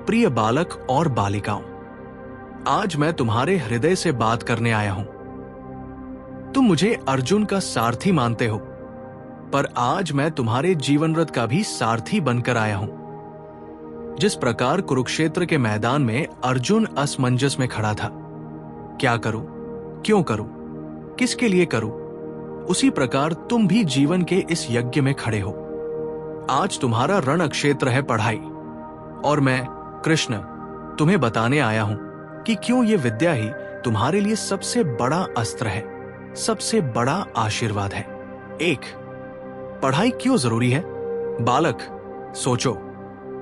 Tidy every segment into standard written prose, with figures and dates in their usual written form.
प्रिय बालक और बालिकाओं, आज मैं तुम्हारे हृदय से बात करने आया हूं। तुम मुझे अर्जुन का सारथी मानते हो, पर आज मैं तुम्हारे जीवन रथ का भी सारथी बनकर आया हूं। जिस प्रकार कुरुक्षेत्र के मैदान में अर्जुन असमंजस में खड़ा था, क्या करूं, क्यों करूं, किसके लिए करूं, उसी प्रकार तुम भी जीवन के इस यज्ञ में खड़े हो। आज तुम्हारा रण क्षेत्र है पढ़ाई, और मैं कृष्ण तुम्हें बताने आया हूं कि क्यों ये विद्या ही तुम्हारे लिए सबसे बड़ा अस्त्र है, सबसे बड़ा आशीर्वाद है। एक, पढ़ाई क्यों जरूरी है? बालक, सोचो,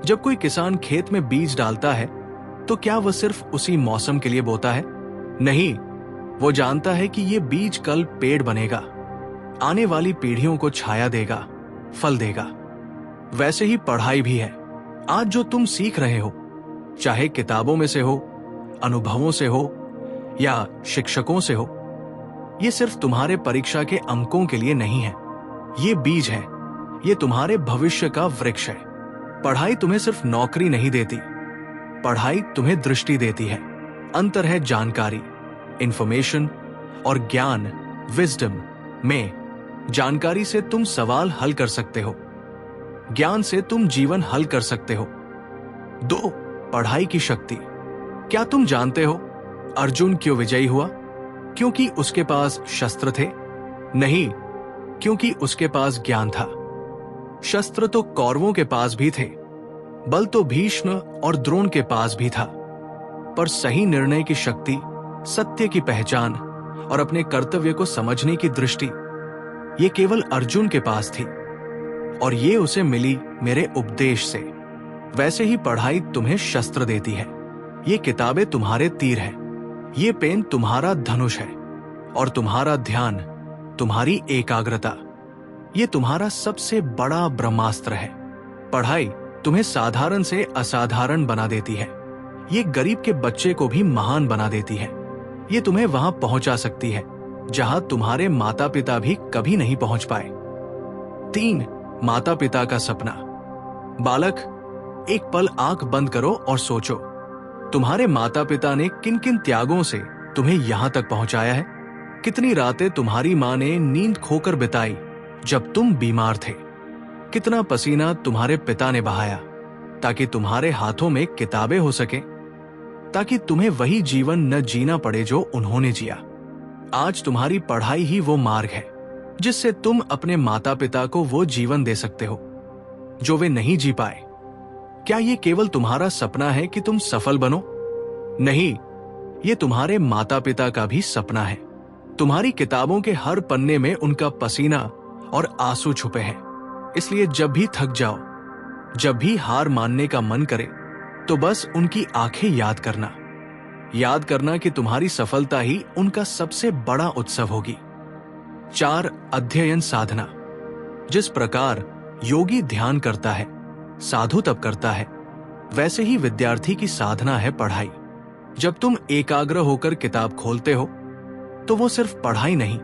जब कोई किसान खेत में बीज डालता है तो क्या वह सिर्फ उसी मौसम के लिए बोता है? नहीं, वो जानता है कि ये बीज कल पेड़ बनेगा, आने वाली पीढ़ियों को छाया देगा, फल देगा। वैसे ही पढ़ाई भी है। आज जो तुम सीख रहे हो, चाहे किताबों में से हो, अनुभवों से हो या शिक्षकों से हो, ये सिर्फ तुम्हारे परीक्षा के अंकों के लिए नहीं है। ये बीज है, ये तुम्हारे भविष्य का वृक्ष है। पढ़ाई तुम्हें सिर्फ नौकरी नहीं देती, पढ़ाई तुम्हें दृष्टि देती है। अंतर है जानकारी, इंफॉर्मेशन और ज्ञान, विजडम में। जानकारी से तुम सवाल हल कर सकते हो, ज्ञान से तुम जीवन हल कर सकते हो। दो, पढ़ाई की शक्ति। क्या तुम जानते हो अर्जुन क्यों विजयी हुआ? क्योंकि उसके पास शस्त्र थे? नहीं, क्योंकि उसके पास ज्ञान था। शस्त्र तो कौरवों के पास भी थे, बल तो भीष्म और द्रोण के पास भी था, पर सही निर्णय की शक्ति, सत्य की पहचान और अपने कर्तव्य को समझने की दृष्टि, ये केवल अर्जुन के पास थी, और ये उसे मिली मेरे उपदेश से। वैसे ही पढ़ाई तुम्हें शस्त्र देती है। ये किताबें तुम्हारे तीर हैं, ये पेन तुम्हारा धनुष है, और तुम्हारा ध्यान, तुम्हारी एकाग्रता, ये तुम्हारा सबसे बड़ा ब्रह्मास्त्र है। पढ़ाई तुम्हें साधारण से असाधारण बना देती है। ये गरीब के बच्चे को भी महान बना देती है। ये तुम्हें वहां पहुंचा सकती है जहां तुम्हारे माता पिता भी कभी नहीं पहुंच पाए। तीन, माता पिता का सपना। बालक, एक पल आंख बंद करो और सोचो, तुम्हारे माता पिता ने किन किन त्यागों से तुम्हें यहां तक पहुंचाया है। कितनी रातें तुम्हारी मां ने नींद खोकर बिताई जब तुम बीमार थे। कितना पसीना तुम्हारे पिता ने बहाया ताकि तुम्हारे हाथों में किताबें हो सके, ताकि तुम्हें वही जीवन न जीना पड़े जो उन्होंने जिया। आज तुम्हारी पढ़ाई ही वो मार्ग है जिससे तुम अपने माता पिता को वो जीवन दे सकते हो जो वे नहीं जी पाए। क्या ये केवल तुम्हारा सपना है कि तुम सफल बनो? नहीं, ये तुम्हारे माता पिता का भी सपना है। तुम्हारी किताबों के हर पन्ने में उनका पसीना और आंसू छुपे हैं। इसलिए जब भी थक जाओ, जब भी हार मानने का मन करे, तो बस उनकी आंखें याद करना कि तुम्हारी सफलता ही उनका सबसे बड़ा उत्सव होगी। 4, अध्ययन साधना। जिस प्रकार योगी ध्यान करता है, साधु तप करता है, वैसे ही विद्यार्थी की साधना है पढ़ाई। जब तुम एकाग्र होकर किताब खोलते हो तो वो सिर्फ पढ़ाई नहीं,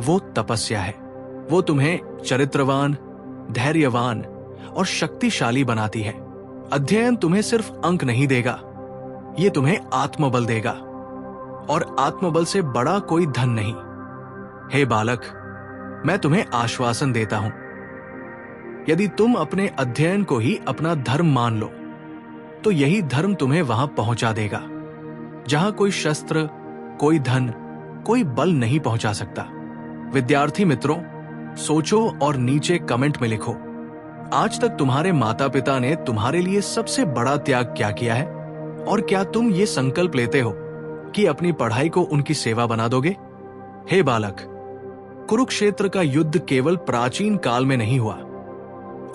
वो तपस्या है। वो तुम्हें चरित्रवान, धैर्यवान और शक्तिशाली बनाती है। अध्ययन तुम्हें सिर्फ अंक नहीं देगा, ये तुम्हें आत्मबल देगा, और आत्मबल से बड़ा कोई धन नहीं। हे बालक, मैं तुम्हें आश्वासन देता हूं, यदि तुम अपने अध्ययन को ही अपना धर्म मान लो, तो यही धर्म तुम्हें वहां पहुंचा देगा जहां कोई शस्त्र, कोई धन, कोई बल नहीं पहुंचा सकता। विद्यार्थी मित्रों, सोचो और नीचे कमेंट में लिखो, आज तक तुम्हारे माता पिता ने तुम्हारे लिए सबसे बड़ा त्याग क्या किया है? और क्या तुम ये संकल्प लेते हो कि अपनी पढ़ाई को उनकी सेवा बना दोगे? हे बालक, कुरुक्षेत्र का युद्ध केवल प्राचीन काल में नहीं हुआ।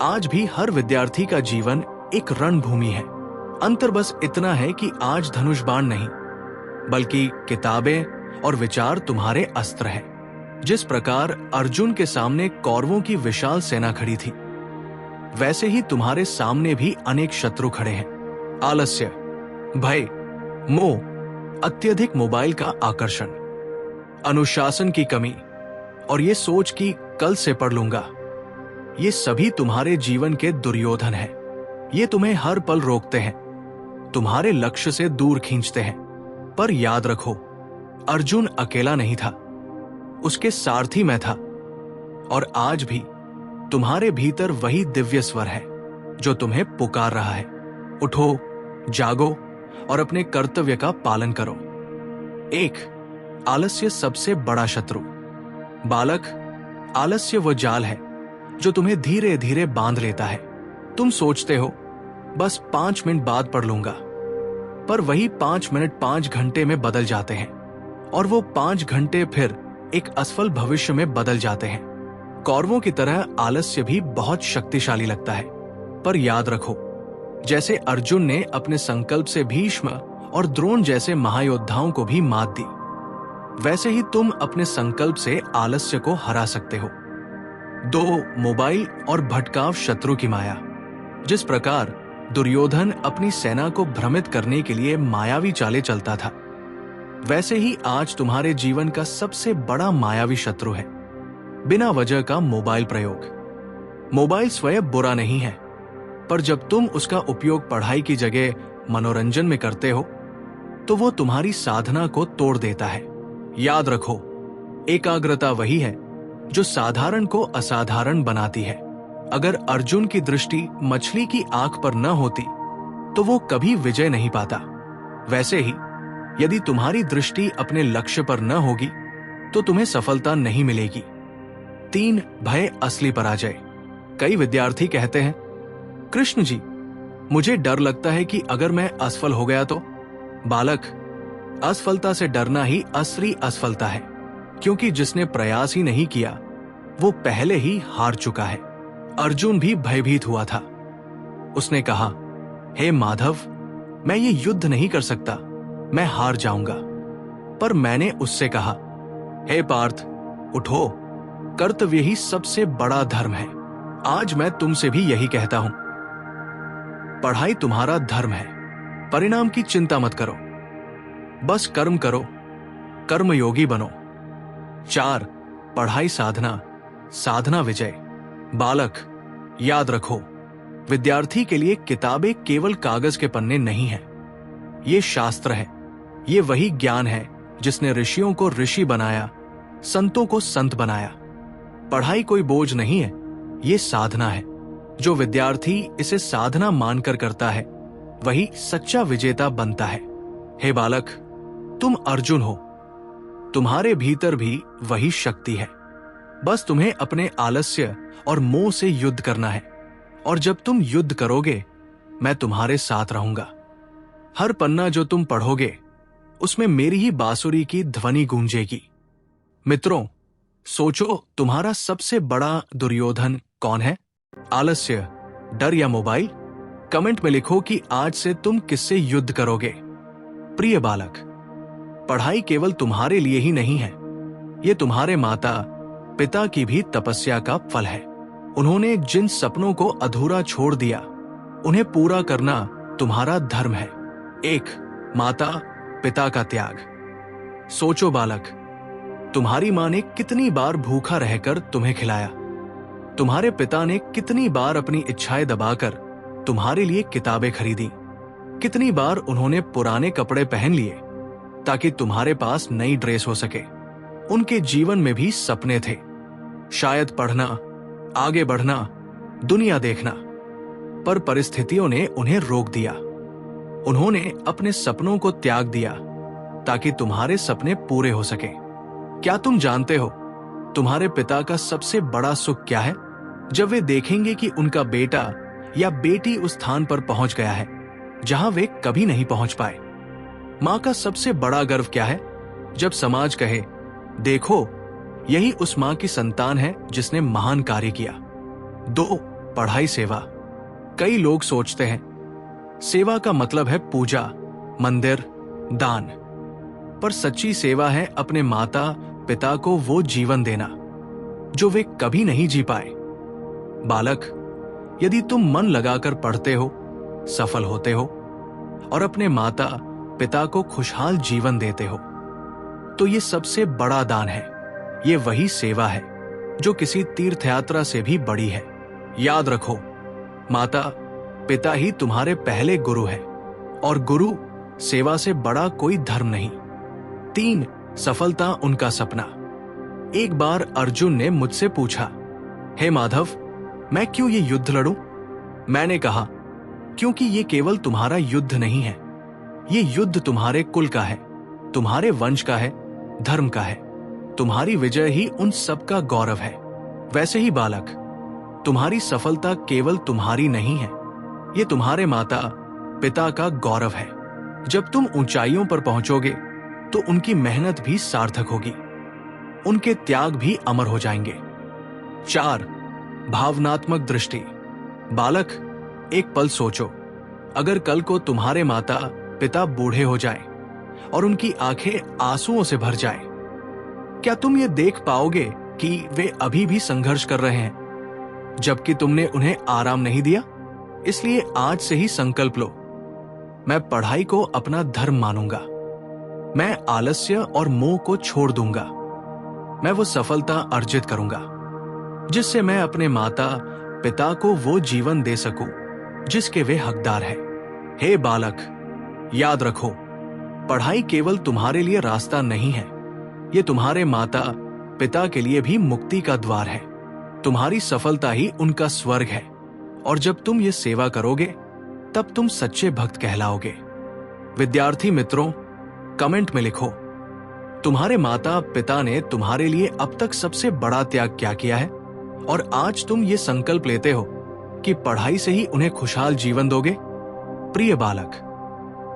आज भी हर विद्यार्थी का जीवन एक रणभूमि है। अंतर बस इतना है कि आज धनुष बाण नहीं, बल्कि किताबें और विचार तुम्हारे अस्त्र हैं। जिस प्रकार अर्जुन के सामने कौरवों की विशाल सेना खड़ी थी, वैसे ही तुम्हारे सामने भी अनेक शत्रु खड़े हैं। आलस्य, भय, मोह, अत्यधिक मोबाइल का आकर्षण, अनुशासन की कमी और ये सोच कि कल से पढ़ लूंगा, ये सभी तुम्हारे जीवन के दुर्योधन हैं। ये तुम्हें हर पल रोकते हैं, तुम्हारे लक्ष्य से दूर खींचते हैं। पर याद रखो, अर्जुन अकेला नहीं था, उसके सारथी मैं था। और आज भी तुम्हारे भीतर वही दिव्य स्वर है जो तुम्हें पुकार रहा है। उठो, जागो और अपने कर्तव्य का पालन करो। 1. आलस्य सबसे बड़ा शत्रु। बालक, आलस्य वो जाल है जो तुम्हें धीरे धीरे बांध लेता है। तुम सोचते हो बस 5 मिनट बाद पढ़ लूंगा, पर वही 5 मिनट 5 घंटे में बदल जाते हैं, और वो 5 घंटे फिर एक असफल भविष्य में बदल जाते हैं। कौरवों की तरह आलस्य भी बहुत शक्तिशाली लगता है, पर याद रखो, जैसे अर्जुन ने अपने संकल्प से भीष्म और द्रोण जैसे महायोद्धाओं को भी मात दी, वैसे ही तुम अपने संकल्प से आलस्य को हरा सकते हो। 2. मोबाइल और भटकाव शत्रु की माया। जिस प्रकार दुर्योधन अपनी सेना को भ्रमित करने के लिए मायावी चालें चलता था, वैसे ही आज तुम्हारे जीवन का सबसे बड़ा मायावी शत्रु है बिना वजह का मोबाइल प्रयोग। मोबाइल स्वयं बुरा नहीं है, पर जब तुम उसका उपयोग पढ़ाई की जगह मनोरंजन में करते हो तो वो तुम्हारी साधना को तोड़ देता है। याद रखो, एकाग्रता वही है जो साधारण को असाधारण बनाती है। अगर अर्जुन की दृष्टि मछली की आंख पर न होती तो वो कभी विजय नहीं पाता, वैसे ही यदि तुम्हारी दृष्टि अपने लक्ष्य पर न होगी तो तुम्हें सफलता नहीं मिलेगी। 3. भय असली पराजय। कई विद्यार्थी कहते हैं, कृष्ण जी, मुझे डर लगता है कि अगर मैं असफल हो गया तो। बालक, असफलता से डरना ही असली असफलता है, क्योंकि जिसने प्रयास ही नहीं किया वो पहले ही हार चुका है। अर्जुन भी भयभीत हुआ था। उसने कहा, हे माधव, मैं ये युद्ध नहीं कर सकता, मैं हार जाऊंगा। पर मैंने उससे कहा, हे पार्थ, उठो, कर्तव्य ही सबसे बड़ा धर्म है। आज मैं तुमसे भी यही कहता हूं, पढ़ाई तुम्हारा धर्म है, परिणाम की चिंता मत करो, बस कर्म करो, कर्मयोगी बनो। 4. पढ़ाई साधना, साधना विजय। बालक, याद रखो, विद्यार्थी के लिए किताबें केवल कागज के पन्ने नहीं हैं। ये शास्त्र है, ये वही ज्ञान है जिसने ऋषियों को ऋषि बनाया, संतों को संत बनाया। पढ़ाई कोई बोझ नहीं है, ये साधना है। जो विद्यार्थी इसे साधना मानकर करता है वही सच्चा विजेता बनता है। हे बालक, तुम अर्जुन हो, तुम्हारे भीतर भी वही शक्ति है, बस तुम्हें अपने आलस्य और मोह से युद्ध करना है। और जब तुम युद्ध करोगे, मैं तुम्हारे साथ रहूंगा। हर पन्ना जो तुम पढ़ोगे उसमें मेरी ही बांसुरी की ध्वनि गूंजेगी। मित्रों, सोचो, तुम्हारा सबसे बड़ा दुर्योधन कौन है? आलस्य, डर या मोबाइल? कमेंट में लिखो कि आज से तुम किससे युद्ध करोगे। प्रिय बालक, पढ़ाई केवल तुम्हारे लिए ही नहीं है, ये तुम्हारे माता पिता की भी तपस्या का फल है। उन्होंने जिन सपनों को अधूरा छोड़ दिया, उन्हें पूरा करना तुम्हारा धर्म है। 1. माता पिता का त्याग। सोचो बालक, तुम्हारी मां ने कितनी बार भूखा रहकर तुम्हें खिलाया, तुम्हारे पिता ने कितनी बार अपनी इच्छाएं दबाकर तुम्हारे लिए किताबें खरीदी, कितनी बार उन्होंने पुराने कपड़े पहन लिए ताकि तुम्हारे पास नई ड्रेस हो सके। उनके जीवन में भी सपने थे, शायद पढ़ना, आगे बढ़ना, दुनिया देखना, पर परिस्थितियों ने उन्हें रोक दिया। उन्होंने अपने सपनों को त्याग दिया ताकि तुम्हारे सपने पूरे हो सके। क्या तुम जानते हो तुम्हारे पिता का सबसे बड़ा सुख क्या है? जब वे देखेंगे कि उनका बेटा या बेटी उस स्थान पर पहुंच गया है जहां वे कभी नहीं पहुंच पाए। मां का सबसे बड़ा गर्व क्या है? जब समाज कहे, देखो, यही उस मां की संतान है जिसने महान कार्य किया। 2. पढ़ाई सेवा। कई लोग सोचते हैं सेवा का मतलब है पूजा, मंदिर, दान, पर सच्ची सेवा है अपने माता पिता को वो जीवन देना जो वे कभी नहीं जी पाए। बालक, यदि तुम मन लगाकर पढ़ते हो, सफल होते हो और अपने माता पिता को खुशहाल जीवन देते हो, तो ये सबसे बड़ा दान है। ये वही सेवा है जो किसी तीर्थयात्रा से भी बड़ी है। याद रखो, माता पिता ही तुम्हारे पहले गुरु है और गुरु सेवा से बड़ा कोई धर्म नहीं। 3. सफलता उनका सपना। एक बार अर्जुन ने मुझसे पूछा, हे माधव, मैं क्यों ये युद्ध लड़ूं? मैंने कहा, क्योंकि ये केवल तुम्हारा युद्ध नहीं है, ये युद्ध तुम्हारे कुल का है, तुम्हारे वंश का है, धर्म का है। तुम्हारी विजय ही उन सब का गौरव है। वैसे ही बालक, तुम्हारी सफलता केवल तुम्हारी नहीं है, ये तुम्हारे माता पिता का गौरव है। जब तुम ऊंचाइयों पर पहुंचोगे तो उनकी मेहनत भी सार्थक होगी, उनके त्याग भी अमर हो जाएंगे। 4. भावनात्मक दृष्टि। बालक, एक पल सोचो, अगर कल को तुम्हारे माता पिता बूढ़े हो जाएं और उनकी आंखें आंसुओं से भर जाएं, क्या तुम ये देख पाओगे कि वे अभी भी संघर्ष कर रहे हैं, जबकि तुमने उन्हें आराम नहीं दिया? इसलिए आज से ही संकल्प लो, मैं पढ़ाई को अपना धर्म मानूंगा, मैं आलस्य और मोह को छोड़ दूंगा, मैं वो सफलता अर्जित करूंगा जिससे मैं अपने माता पिता को वो जीवन दे सकूं जिसके वे हकदार हैं। हे बालक, याद रखो, पढ़ाई केवल तुम्हारे लिए रास्ता नहीं है, ये तुम्हारे माता पिता के लिए भी मुक्ति का द्वार है। तुम्हारी सफलता ही उनका स्वर्ग है, और जब तुम ये सेवा करोगे तब तुम सच्चे भक्त कहलाओगे। विद्यार्थी मित्रों, कमेंट में लिखो, तुम्हारे माता पिता ने तुम्हारे लिए अब तक सबसे बड़ा त्याग क्या किया है, और आज तुम ये संकल्प लेते हो कि पढ़ाई से ही उन्हें खुशहाल जीवन दोगे। प्रिय बालक,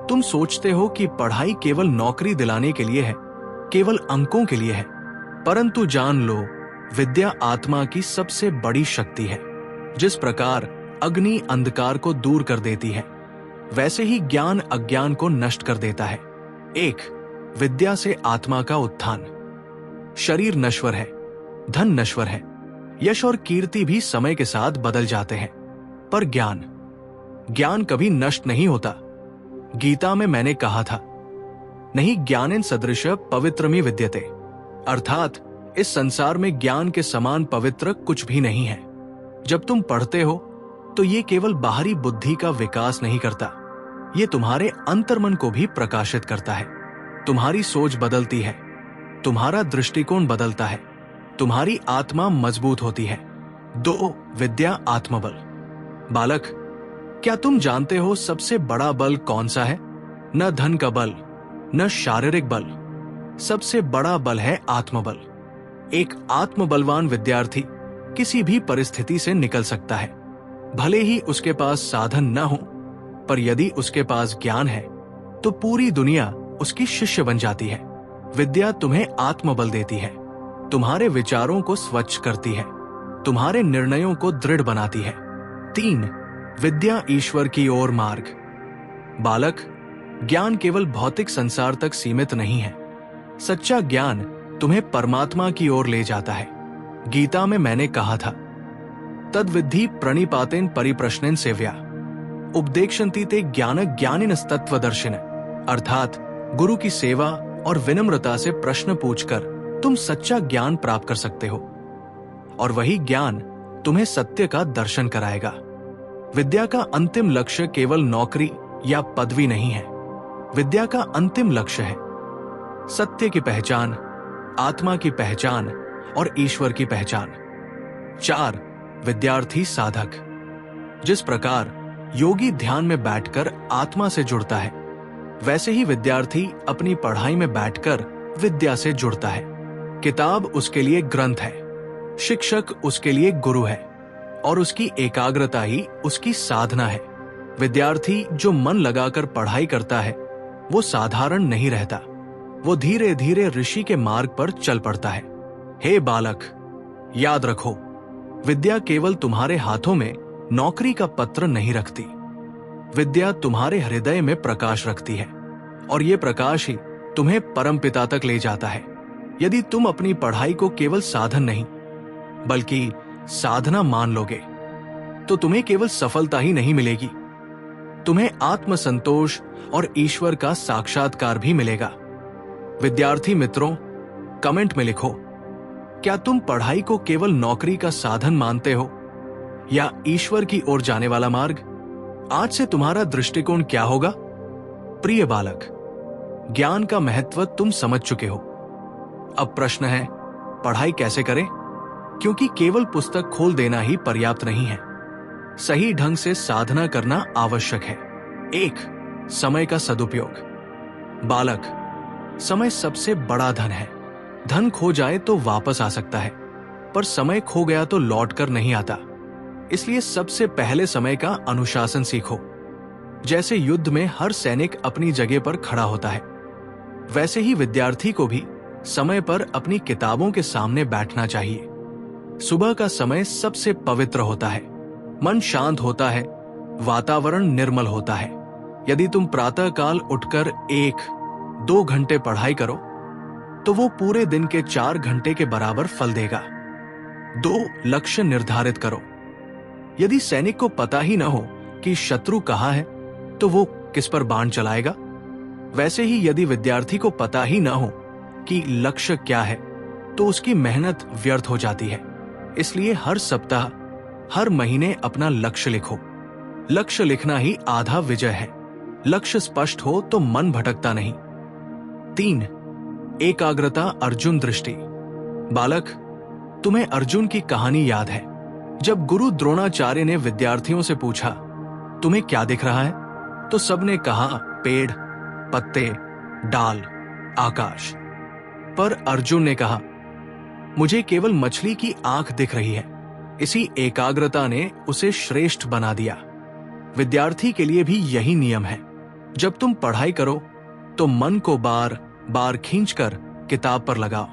तुम सोचते हो कि पढ़ाई केवल नौकरी दिलाने के लिए है, केवल अंकों के लिए है, परंतु जान लो, विद्या आत्मा की सबसे बड़ी शक्ति है। जिस प्रकार अग्नि अंधकार को दूर कर देती है, वैसे ही ज्ञान अज्ञान को नष्ट कर देता है। 1. विद्या से आत्मा का उत्थान। शरीर नश्वर है, धन नश्वर है, यश और कीर्ति भी समय के साथ बदल जाते हैं, पर ज्ञान कभी नष्ट नहीं होता। गीता में मैंने कहा था, नहीं ज्ञानेन सदृश पवित्रमी विद्यते, अर्थात इस संसार में ज्ञान के समान पवित्र कुछ भी नहीं है। जब तुम पढ़ते हो तो ये केवल बाहरी बुद्धि का विकास नहीं करता, ये तुम्हारे अंतर्मन को भी प्रकाशित करता है। तुम्हारी सोच बदलती है, तुम्हारा दृष्टिकोण बदलता है, तुम्हारी आत्मा मजबूत होती है। 2. विद्या आत्मबल। बालक, क्या तुम जानते हो सबसे बड़ा बल कौन सा है? न धन का बल, न शारीरिक बल, सबसे बड़ा बल है आत्मबल। एक आत्मबलवान विद्यार्थी किसी भी परिस्थिति से निकल सकता है, भले ही उसके पास साधन न हो, पर यदि उसके पास ज्ञान है तो पूरी दुनिया उसकी शिष्य बन जाती है। विद्या तुम्हें आत्मबल देती है, तुम्हारे विचारों को स्वच्छ करती है, तुम्हारे निर्णयों को दृढ़ बनाती है। 3. विद्या ईश्वर की ओर मार्ग। बालक, ज्ञान केवल भौतिक संसार तक सीमित नहीं है, सच्चा ज्ञान तुम्हें परमात्मा की ओर ले जाता है। गीता में मैंने कहा था, तद्विद्धि प्रणिपातेन परिप्रश्नेन सेव्या उपदेक्षन्ति ते ज्ञान ज्ञानिनस्तत्वदर्शिन, अर्थात गुरु की सेवा और विनम्रता से प्रश्न पूछकर तुम सच्चा ज्ञान प्राप्त कर सकते हो, और वही ज्ञान तुम्हें सत्य का दर्शन कराएगा। विद्या का अंतिम लक्ष्य केवल नौकरी या पदवी नहीं है, विद्या का अंतिम लक्ष्य है सत्य की पहचान, आत्मा की पहचान और ईश्वर की पहचान। 4. विद्यार्थी साधक। जिस प्रकार योगी ध्यान में बैठकर आत्मा से जुड़ता है, वैसे ही विद्यार्थी अपनी पढ़ाई में बैठकर विद्या से जुड़ता है। किताब उसके लिए ग्रंथ है, शिक्षक उसके लिए गुरु है, और उसकी एकाग्रता ही उसकी साधना है। विद्यार्थी जो मन लगाकर पढ़ाई करता है वो साधारण नहीं रहता, वो धीरे धीरे ऋषि के मार्ग पर चल पड़ता है। हे बालक, याद रखो, विद्या केवल तुम्हारे हाथों में नौकरी का पत्र नहीं रखती, विद्या तुम्हारे हृदय में प्रकाश रखती है, और ये प्रकाश ही तुम्हें परमपिता तक ले जाता है। यदि तुम अपनी पढ़ाई को केवल साधन नहीं बल्कि साधना मान लोगे तो तुम्हें केवल सफलता ही नहीं मिलेगी, तुम्हें आत्मसंतोष और ईश्वर का साक्षात्कार भी मिलेगा। विद्यार्थी मित्रों, कमेंट में लिखो, क्या तुम पढ़ाई को केवल नौकरी का साधन मानते हो या ईश्वर की ओर जाने वाला मार्ग? आज से तुम्हारा दृष्टिकोण क्या होगा? प्रिय बालक, ज्ञान का महत्व तुम समझ चुके हो। अब प्रश्न है, पढ़ाई कैसे करें? क्योंकि केवल पुस्तक खोल देना ही पर्याप्त नहीं है। सही ढंग से साधना करना आवश्यक है। 1. समय का सदुपयोग। बालक, समय सबसे बड़ा धन है। धन खो जाए तो वापस आ सकता है, पर समय खो गया तो लौटकर नहीं आता। इसलिए सबसे पहले समय का अनुशासन सीखो। जैसे युद्ध में हर सैनिक अपनी जगह पर खड़ा होता है, वैसे ही विद्यार्थी को भी समय पर अपनी किताबों के सामने बैठना चाहिए। सुबह का समय सबसे पवित्र होता है। मन शांत होता है, वातावरण निर्मल होता है। यदि तुम प्रातःकाल उठकर 1-2 घंटे पढ़ाई करो तो वो पूरे दिन के 4 घंटे के बराबर फल देगा। 2. लक्ष्य निर्धारित करो। यदि सैनिक को पता ही न हो कि शत्रु कहाँ है तो वो किस पर बाण चलाएगा, वैसे ही यदि विद्यार्थी को पता ही न हो कि लक्ष्य क्या है तो उसकी मेहनत व्यर्थ हो जाती है। इसलिए हर सप्ताह, हर महीने अपना लक्ष्य लिखो। लक्ष्य लिखना ही आधा विजय है। लक्ष्य स्पष्ट हो तो मन भटकता नहीं। 3. एकाग्रता अर्जुन दृष्टि। बालक, तुम्हें अर्जुन की कहानी याद है? जब गुरु द्रोणाचार्य ने विद्यार्थियों से पूछा, तुम्हें क्या दिख रहा है? तो सबने कहा, पेड़, पत्ते, डाल, आकाश। पर अर्जुन ने कहा, मुझे केवल मछली की आंख दिख रही है। इसी एकाग्रता ने उसे श्रेष्ठ बना दिया। विद्यार्थी के लिए भी यही नियम है। जब तुम पढ़ाई करो तो मन को बार बार खींचकर किताब पर लगाओ।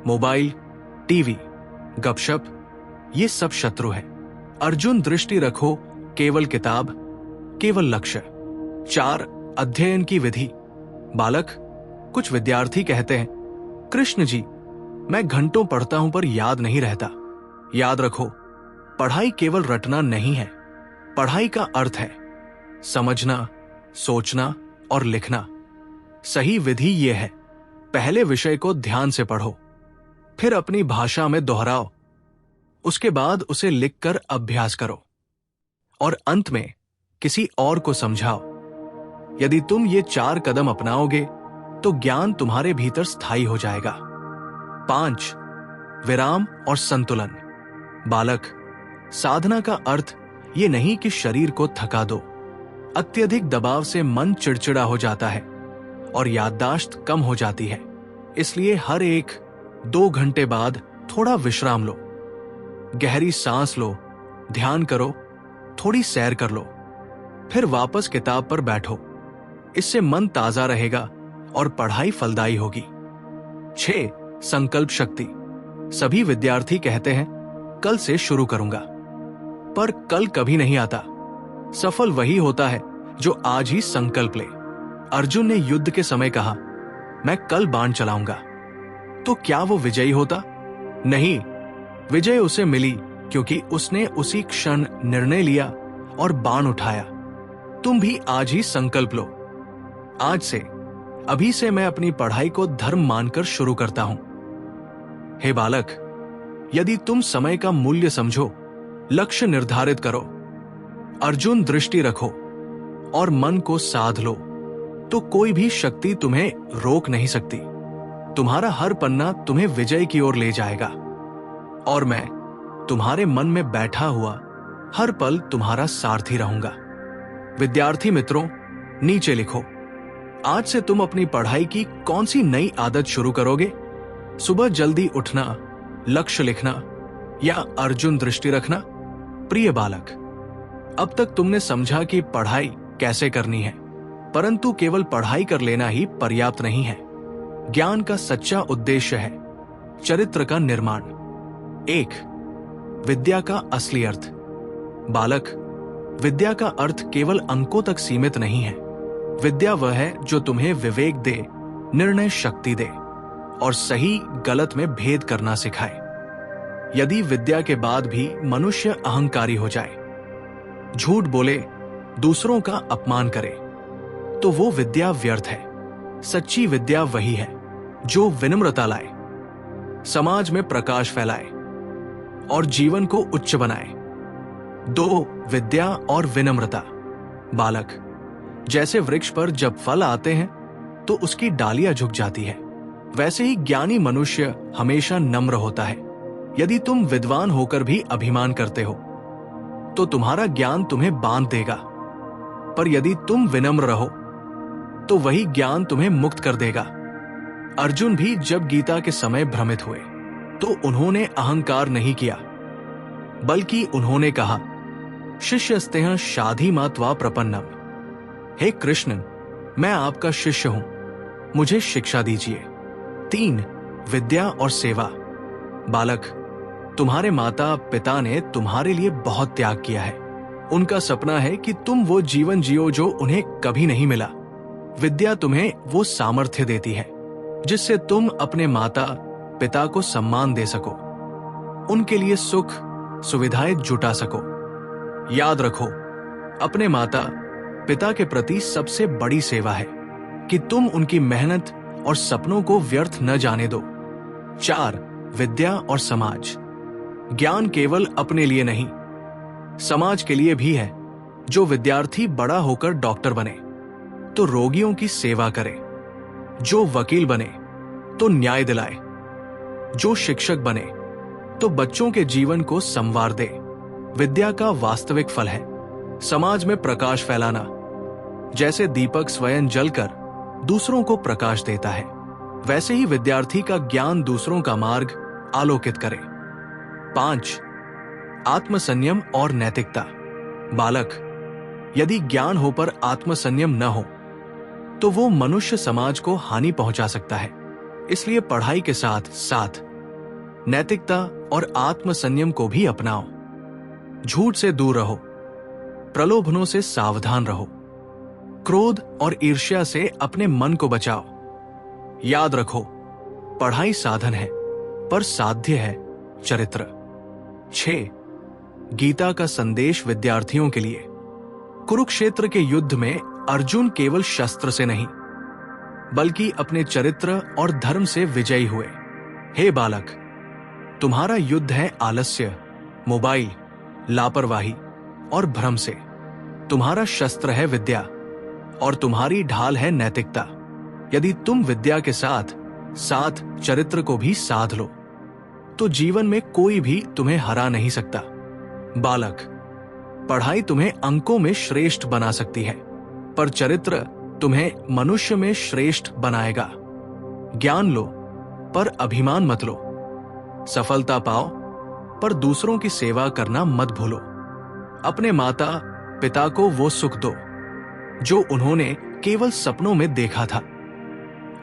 मोबाइल, टीवी, गपशप, ये सब शत्रु है। अर्जुन दृष्टि रखो, केवल किताब, केवल लक्ष्य। 4. अध्ययन की विधि। बालक, कुछ विद्यार्थी कहते हैं, कृष्ण जी, मैं घंटों पढ़ता हूं पर याद नहीं रहता। याद रखो, पढ़ाई केवल रटना नहीं है। पढ़ाई का अर्थ है समझना, सोचना और लिखना। सही विधि यह है, पहले विषय को ध्यान से पढ़ो, फिर अपनी भाषा में दोहराओ, उसके बाद उसे लिखकर अभ्यास करो और अंत में किसी और को समझाओ। यदि तुम ये 4 कदम अपनाओगे तो ज्ञान तुम्हारे भीतर स्थायी हो जाएगा। 5. विराम और संतुलन। बालक, साधना का अर्थ ये नहीं कि शरीर को थका दो। अत्यधिक दबाव से मन चिड़चिड़ा हो जाता है और याददाश्त कम हो जाती है। इसलिए हर 1-2 घंटे बाद थोड़ा विश्राम लो, गहरी सांस लो, ध्यान करो, थोड़ी सैर कर लो, फिर वापस किताब पर बैठो। इससे मन ताजा रहेगा और पढ़ाई फलदायी होगी। 6. संकल्प शक्ति। सभी विद्यार्थी कहते हैं, कल से शुरू करूंगा, पर कल कभी नहीं आता। सफल वही होता है जो आज ही संकल्प ले। अर्जुन ने युद्ध के समय कहा, मैं कल बाण चलाऊंगा, तो क्या वो विजयी होता? नहीं, विजय उसे मिली क्योंकि उसने उसी क्षण निर्णय लिया और बाण उठाया। तुम भी आज ही संकल्प लो, आज से, अभी से मैं अपनी पढ़ाई को धर्म मानकर शुरू करता हूं। हे बालक, यदि तुम समय का मूल्य समझो, लक्ष्य निर्धारित करो, अर्जुन दृष्टि रखो और मन को साध लो, तो कोई भी शक्ति तुम्हें रोक नहीं सकती। तुम्हारा हर पन्ना तुम्हें विजय की ओर ले जाएगा और मैं तुम्हारे मन में बैठा हुआ हर पल तुम्हारा सारथी रहूंगा। विद्यार्थी मित्रों, नीचे लिखो, आज से तुम अपनी पढ़ाई की कौन सी नई आदत शुरू करोगे? सुबह जल्दी उठना, लक्ष्य लिखना या अर्जुन दृष्टि रखना? प्रिय बालक, अब तक तुमने समझा कि पढ़ाई कैसे करनी है, परंतु केवल पढ़ाई कर लेना ही पर्याप्त नहीं है। ज्ञान का सच्चा उद्देश्य है चरित्र का निर्माण। 1. विद्या का असली अर्थ। बालक, विद्या का अर्थ केवल अंकों तक सीमित नहीं है। विद्या वह है जो तुम्हें विवेक दे, निर्णय शक्ति दे और सही गलत में भेद करना सिखाए। यदि विद्या के बाद भी मनुष्य अहंकारी हो जाए, झूठ बोले, दूसरों का अपमान करे, तो वो विद्या व्यर्थ है। सच्ची विद्या वही है जो विनम्रता लाए, समाज में प्रकाश फैलाए और जीवन को उच्च बनाए। 2. विद्या और विनम्रता। बालक, जैसे वृक्ष पर जब फल आते हैं तो उसकी डालियां झुक जाती है, वैसे ही ज्ञानी मनुष्य हमेशा नम्र होता है। यदि तुम विद्वान होकर भी अभिमान करते हो तो तुम्हारा ज्ञान तुम्हें बांध देगा, पर यदि तुम विनम्र रहो तो वही ज्ञान तुम्हें मुक्त कर देगा। अर्जुन भी जब गीता के समय भ्रमित हुए तो उन्होंने अहंकार नहीं किया, बल्कि उन्होंने कहा, शिष्यस्तेह शाधीमात्वा प्रपन्नम। हे कृष्ण, मैं आपका शिष्य हूं, मुझे शिक्षा दीजिए। 3. विद्या और सेवा। बालक, तुम्हारे माता पिता ने तुम्हारे लिए बहुत त्याग किया है। उनका सपना है कि तुम वो जीवन जियो जो उन्हें कभी नहीं मिला। विद्या तुम्हें वो सामर्थ्य देती है जिससे तुम अपने माता पिता को सम्मान दे सको, उनके लिए सुख सुविधाएं जुटा सको। याद रखो, अपने माता पिता के प्रति सबसे बड़ी सेवा है कि तुम उनकी मेहनत और सपनों को व्यर्थ न जाने दो। 4. विद्या और समाज। ज्ञान केवल अपने लिए नहीं, समाज के लिए भी है। जो विद्यार्थी बड़ा होकर डॉक्टर बने तो रोगियों की सेवा करे, जो वकील बने तो न्याय दिलाए, जो शिक्षक बने तो बच्चों के जीवन को संवार दे। विद्या का वास्तविक फल है समाज में प्रकाश फैलाना। जैसे दीपक स्वयं जलकर दूसरों को प्रकाश देता है, वैसे ही विद्यार्थी का ज्ञान दूसरों का मार्ग आलोकित करे। 5. आत्मसंयम और नैतिकता। बालक, यदि ज्ञान हो पर आत्मसंयम न हो तो वो मनुष्य समाज को हानि पहुंचा सकता है। इसलिए पढ़ाई के साथ साथ नैतिकता और आत्मसंयम को भी अपनाओ। झूठ से दूर रहो, प्रलोभनों से सावधान रहो, क्रोध और ईर्ष्या से अपने मन को बचाओ। याद रखो, पढ़ाई साधन है पर साध्य है चरित्र। 6. गीता का संदेश विद्यार्थियों के लिए। कुरुक्षेत्र के युद्ध में अर्जुन केवल शस्त्र से नहीं बल्कि अपने चरित्र और धर्म से विजयी हुए। हे बालक, तुम्हारा युद्ध है आलस्य, मोबाइल, लापरवाही और भ्रम से। तुम्हारा शस्त्र है विद्या और तुम्हारी ढाल है नैतिकता। यदि तुम विद्या के साथ साथ चरित्र को भी साध लो तो जीवन में कोई भी तुम्हें हरा नहीं सकता। बालक, पढ़ाई तुम्हें अंकों में श्रेष्ठ बना सकती है, पर चरित्र तुम्हें मनुष्य में श्रेष्ठ बनाएगा। ज्ञान लो पर अभिमान मत लो। सफलता पाओ पर दूसरों की सेवा करना मत भूलो। अपने माता पिता को वो सुख दो जो उन्होंने केवल सपनों में देखा था।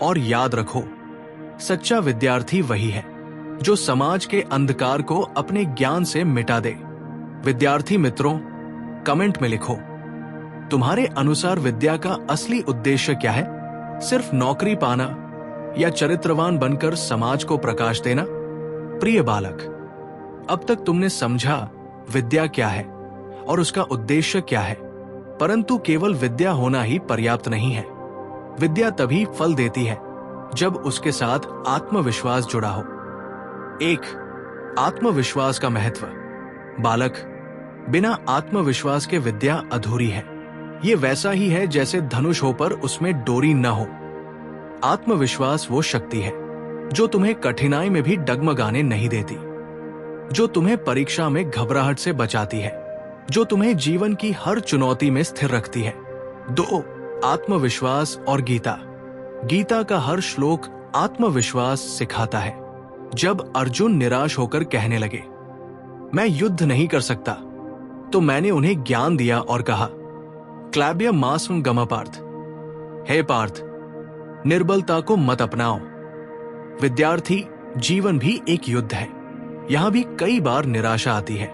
और याद रखो, सच्चा विद्यार्थी वही है जो समाज के अंधकार को अपने ज्ञान से मिटा दे। विद्यार्थी मित्रों, कमेंट में लिखो, तुम्हारे अनुसार विद्या का असली उद्देश्य क्या है? सिर्फ नौकरी पाना या चरित्रवान बनकर समाज को प्रकाश देना? प्रिय बालक, अब तक तुमने समझा विद्या क्या है और उसका उद्देश्य क्या है, परंतु केवल विद्या होना ही पर्याप्त नहीं है। विद्या तभी फल देती है जब उसके साथ आत्मविश्वास जुड़ा हो। 1. आत्मविश्वास का महत्व। बालक, बिना आत्मविश्वास के विद्या अधूरी है। ये वैसा ही है जैसे धनुष हो पर उसमें डोरी न हो। आत्मविश्वास वो शक्ति है जो तुम्हें कठिनाई में भी डगमगाने नहीं देती, जो तुम्हें परीक्षा में घबराहट से बचाती है, जो तुम्हें जीवन की हर चुनौती में स्थिर रखती है। 2. आत्मविश्वास और गीता। गीता का हर श्लोक आत्मविश्वास सिखाता है। जब अर्जुन निराश होकर कहने लगे, मैं युद्ध नहीं कर सकता, तो मैंने उन्हें ज्ञान दिया और कहा, क्लैब्य मास्म गम पार्थ। हे पार्थ, निर्बलता को मत अपनाओ। विद्यार्थी जीवन भी एक युद्ध है। यहां भी कई बार निराशा आती है।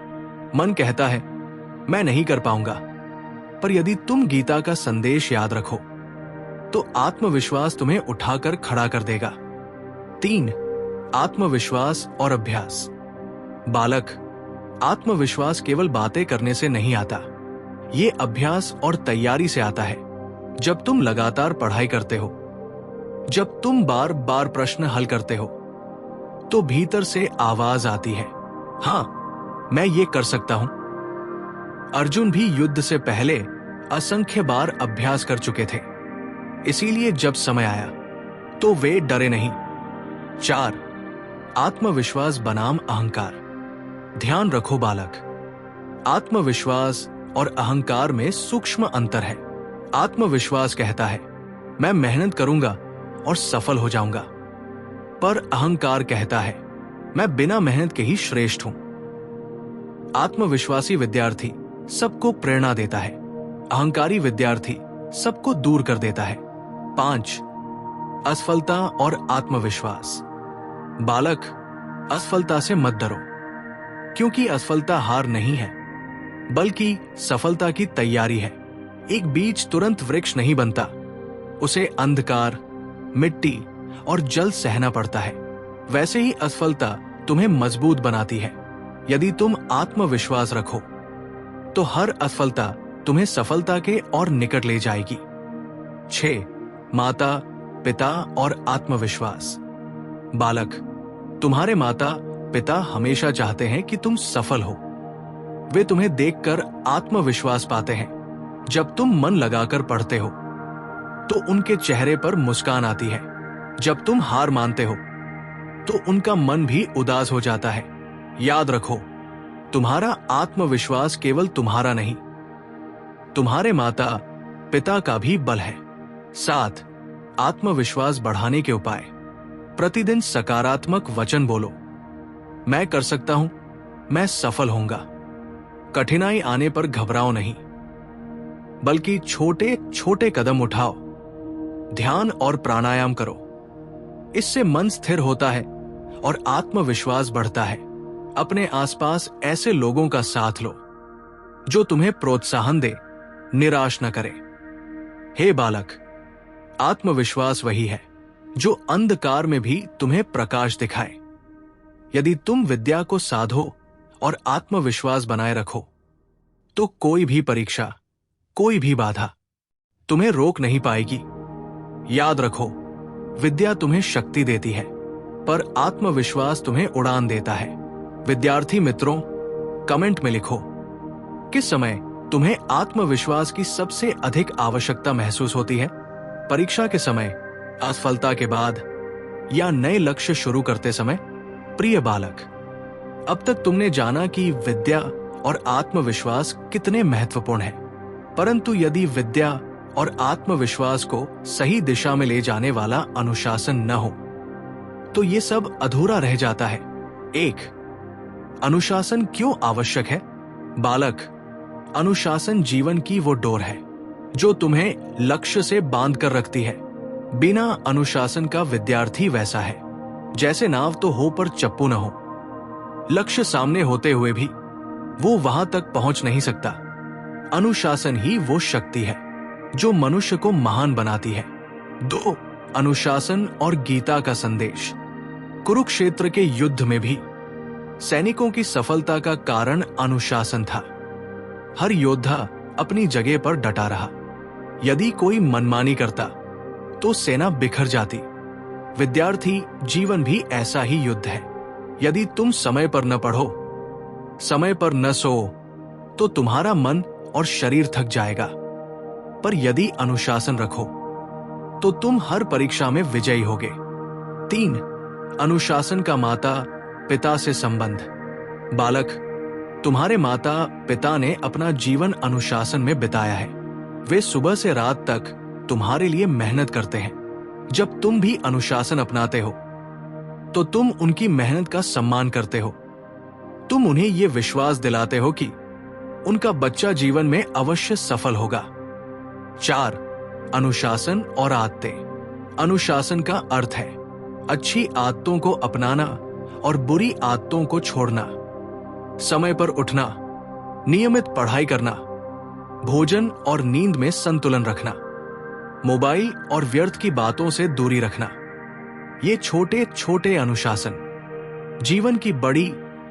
मन कहता है, मैं नहीं कर पाऊंगा। पर यदि तुम गीता का संदेश याद रखो तो आत्मविश्वास तुम्हें उठाकर खड़ा कर देगा। 3. आत्मविश्वास और अभ्यास। बालक, आत्मविश्वास केवल बातें करने से नहीं आता, ये अभ्यास और तैयारी से आता है। जब तुम लगातार पढ़ाई करते हो, जब तुम बार बार प्रश्न हल करते हो, तो भीतर से आवाज आती है, हाँ, मैं ये कर सकता हूं। अर्जुन भी युद्ध से पहले असंख्य बार अभ्यास कर चुके थे, इसीलिए जब समय आया तो वे डरे नहीं। 4. आत्मविश्वास बनाम अहंकार। ध्यान रखो बालक, आत्मविश्वास और अहंकार में सूक्ष्म अंतर है। आत्मविश्वास कहता है मैं मेहनत करूंगा और सफल हो जाऊंगा, पर अहंकार कहता है मैं बिना मेहनत के ही श्रेष्ठ हूं। आत्मविश्वासी विद्यार्थी सबको प्रेरणा देता है, अहंकारी विद्यार्थी सबको दूर कर देता है। 5. असफलता और आत्मविश्वास। बालक, असफलता से मत डरो, क्योंकि असफलता हार नहीं है, बल्कि सफलता की तैयारी है। एक बीज तुरंत वृक्ष नहीं बनता, उसे अंधकार, मिट्टी और जल सहना पड़ता है। वैसे ही असफलता तुम्हें मजबूत बनाती है। यदि तुम आत्मविश्वास रखो तो हर असफलता तुम्हें सफलता के और निकट ले जाएगी। 6. माता पिता और आत्मविश्वास। बालक, तुम्हारे माता पिता हमेशा चाहते हैं कि तुम सफल हो। वे तुम्हें देखकर आत्मविश्वास पाते हैं। जब तुम मन लगाकर पढ़ते हो तो उनके चेहरे पर मुस्कान आती है। जब तुम हार मानते हो तो उनका मन भी उदास हो जाता है। याद रखो, तुम्हारा आत्मविश्वास केवल तुम्हारा नहीं, तुम्हारे माता पिता का भी बल है। 7. आत्मविश्वास बढ़ाने के उपाय। प्रतिदिन सकारात्मक वचन बोलो, मैं कर सकता हूं, मैं सफल होऊंगा। कठिनाई आने पर घबराओ नहीं, बल्कि छोटे छोटे कदम उठाओ। ध्यान और प्राणायाम करो, इससे मन स्थिर होता है और आत्मविश्वास बढ़ता है। अपने आसपास ऐसे लोगों का साथ लो जो तुम्हें प्रोत्साहन दे, निराश न करे। हे बालक, आत्मविश्वास वही है जो अंधकार में भी तुम्हें प्रकाश दिखाए। यदि तुम विद्या को साधो और आत्मविश्वास बनाए रखो तो कोई भी परीक्षा, कोई भी बाधा तुम्हें रोक नहीं पाएगी। याद रखो, विद्या तुम्हें शक्ति देती है, पर आत्मविश्वास तुम्हें उड़ान देता है। विद्यार्थी मित्रों, कमेंट में लिखो किस समय तुम्हें आत्मविश्वास की सबसे अधिक आवश्यकता महसूस होती है। परीक्षा के समय, असफलता के बाद, या नए लक्ष्य शुरू करते समय। प्रिय बालक, अब तक तुमने जाना कि विद्या और आत्मविश्वास कितने महत्वपूर्ण हैं। परंतु यदि विद्या और आत्मविश्वास को सही दिशा में ले जाने वाला अनुशासन न हो तो ये सब अधूरा रह जाता है। 1. अनुशासन क्यों आवश्यक है? बालक, अनुशासन जीवन की वो डोर है जो तुम्हें लक्ष्य से बांध कर रखती है। बिना अनुशासन का विद्यार्थी वैसा है जैसे नाव तो हो पर चप्पू न हो। लक्ष्य सामने होते हुए भी वो वहां तक पहुंच नहीं सकता। अनुशासन ही वो शक्ति है जो मनुष्य को महान बनाती है। 2. अनुशासन और गीता का संदेश। कुरुक्षेत्र के युद्ध में भी सैनिकों की सफलता का कारण अनुशासन था। हर योद्धा अपनी जगह पर डटा रहा। यदि कोई मनमानी करता तो सेना बिखर जाती। विद्यार्थी जीवन भी ऐसा ही युद्ध है। यदि तुम समय पर न पढ़ो, समय पर न सो, तो तुम्हारा मन और शरीर थक जाएगा। पर यदि अनुशासन रखो तो तुम हर परीक्षा में विजयी होगे। 3. अनुशासन का माता पिता से संबंध। बालक, तुम्हारे माता पिता ने अपना जीवन अनुशासन में बिताया है। वे सुबह से रात तक तुम्हारे लिए मेहनत करते हैं। जब तुम भी अनुशासन अपनाते हो तो तुम उनकी मेहनत का सम्मान करते हो। तुम उन्हें यह विश्वास दिलाते हो कि उनका बच्चा जीवन में अवश्य सफल होगा। 4. अनुशासन और आदतें। अनुशासन का अर्थ है अच्छी आदतों को अपनाना और बुरी आदतों को छोड़ना। समय पर उठना, नियमित पढ़ाई करना, भोजन और नींद में संतुलन रखना, मोबाइल और व्यर्थ की बातों से दूरी रखना। ये छोटे छोटे अनुशासन जीवन की बड़ी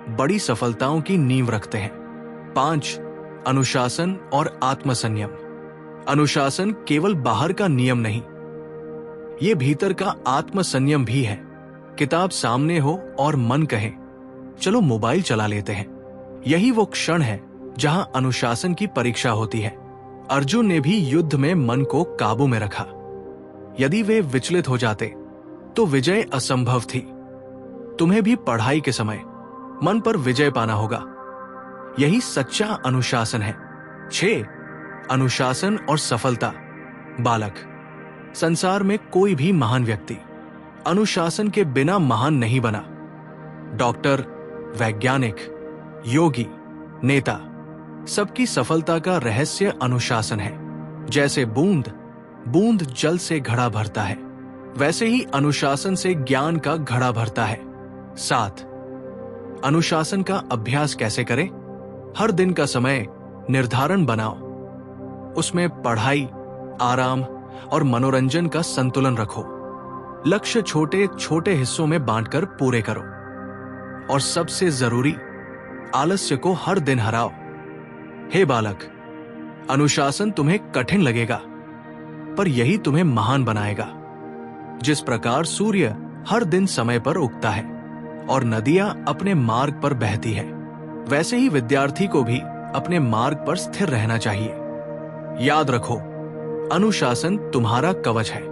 बड़ी सफलताओं की नींव रखते हैं। 5. अनुशासन और आत्मसंयम। अनुशासन केवल बाहर का नियम नहीं, ये भीतर का आत्मसंयम भी है। किताब सामने हो और मन कहे चलो मोबाइल चला लेते हैं, यही वो क्षण है जहां अनुशासन की परीक्षा होती है। अर्जुन ने भी युद्ध में मन को काबू में रखा। यदि वे विचलित हो जाते तो विजय असंभव थी। तुम्हें भी पढ़ाई के समय मन पर विजय पाना होगा। यही सच्चा अनुशासन है। 6. अनुशासन और सफलता। बालक, संसार में कोई भी महान व्यक्ति अनुशासन के बिना महान नहीं बना। डॉक्टर, वैज्ञानिक, योगी, नेता, सबकी सफलता का रहस्य अनुशासन है। जैसे बूंद बूंद जल से घड़ा भरता है, वैसे ही अनुशासन से ज्ञान का घड़ा भरता है। 7. अनुशासन का अभ्यास कैसे करें? हर दिन का समय निर्धारण बनाओ। उसमें पढ़ाई, आराम और मनोरंजन का संतुलन रखो। लक्ष्य छोटे छोटे हिस्सों में बांटकर पूरे करो। और सबसे जरूरी, आलस्य को हर दिन हराओ। हे बालक, अनुशासन तुम्हें कठिन लगेगा, पर यही तुम्हें महान बनाएगा। जिस प्रकार सूर्य हर दिन समय पर उगता है और नदियां अपने मार्ग पर बहती है, वैसे ही विद्यार्थी को भी अपने मार्ग पर स्थिर रहना चाहिए। याद रखो, अनुशासन तुम्हारा कवच है।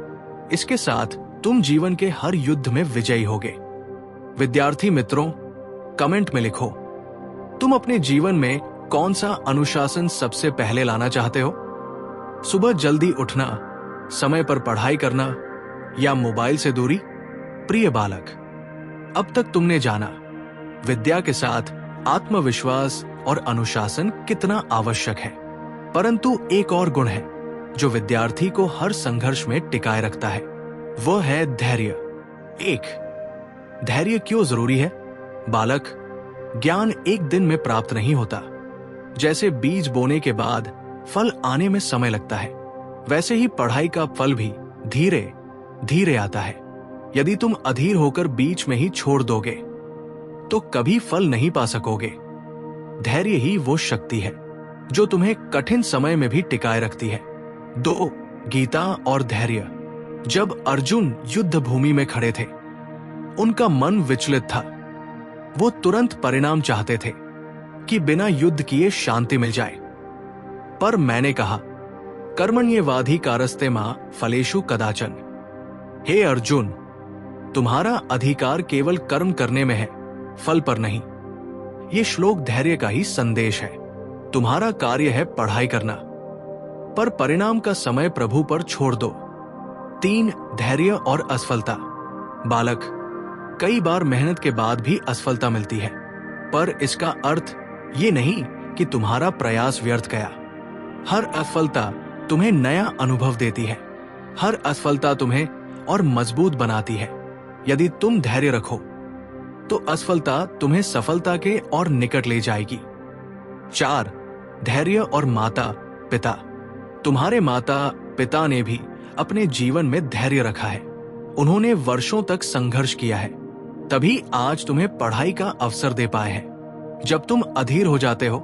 इसके साथ तुम जीवन के हर युद्ध में विजयी होगे। विद्यार्थी मित्रों, कमेंट में लिखो, तुम अपने जीवन में कौन सा अनुशासन सबसे पहले लाना चाहते हो? सुबह जल्दी उठना, समय पर पढ़ाई करना या मोबाइल से दूरी? प्रिय बालक, अब तक तुमने जाना विद्या के साथ आत्मविश्वास और अनुशासन कितना आवश्यक है। परंतु एक और गुण है जो विद्यार्थी को हर संघर्ष में टिकाए रखता है, वह है धैर्य। 1. धैर्य क्यों जरूरी है? बालक, ज्ञान एक दिन में प्राप्त नहीं होता। जैसे बीज बोने के बाद फल आने में समय लगता है, वैसे ही पढ़ाई का फल भी धीरे धीरे आता है। यदि तुम अधीर होकर बीच में ही छोड़ दोगे तो कभी फल नहीं पा सकोगे। धैर्य ही वो शक्ति है जो तुम्हें कठिन समय में भी टिकाए रखती है। 2. गीता और धैर्य। जब अर्जुन युद्ध भूमि में खड़े थे, उनका मन विचलित था। वो तुरंत परिणाम चाहते थे कि बिना युद्ध किए शांति मिल जाए। पर मैंने कहा, कर्मण्येवाधिकारस्ते मा फलेषु कदाचन। हे अर्जुन, तुम्हारा अधिकार केवल कर्म करने में है, फल पर नहीं। ये श्लोक धैर्य का ही संदेश है। तुम्हारा कार्य है पढ़ाई करना, पर परिणाम का समय प्रभु पर छोड़ दो। 3. धैर्य और असफलता। बालक, कई बार मेहनत के बाद भी असफलता मिलती है, पर इसका अर्थ ये नहीं कि तुम्हारा प्रयास व्यर्थ गया। हर असफलता तुम्हें नया अनुभव देती है। हर असफलता तुम्हें और मजबूत बनाती है। यदि तुम धैर्य रखो तो असफलता तुम्हें सफलता के और निकट ले जाएगी। 4. धैर्य और माता पिता। तुम्हारे माता पिता ने भी अपने जीवन में धैर्य रखा है। उन्होंने वर्षों तक संघर्ष किया है, तभी आज तुम्हें पढ़ाई का अवसर दे पाए हैं। जब तुम अधीर हो जाते हो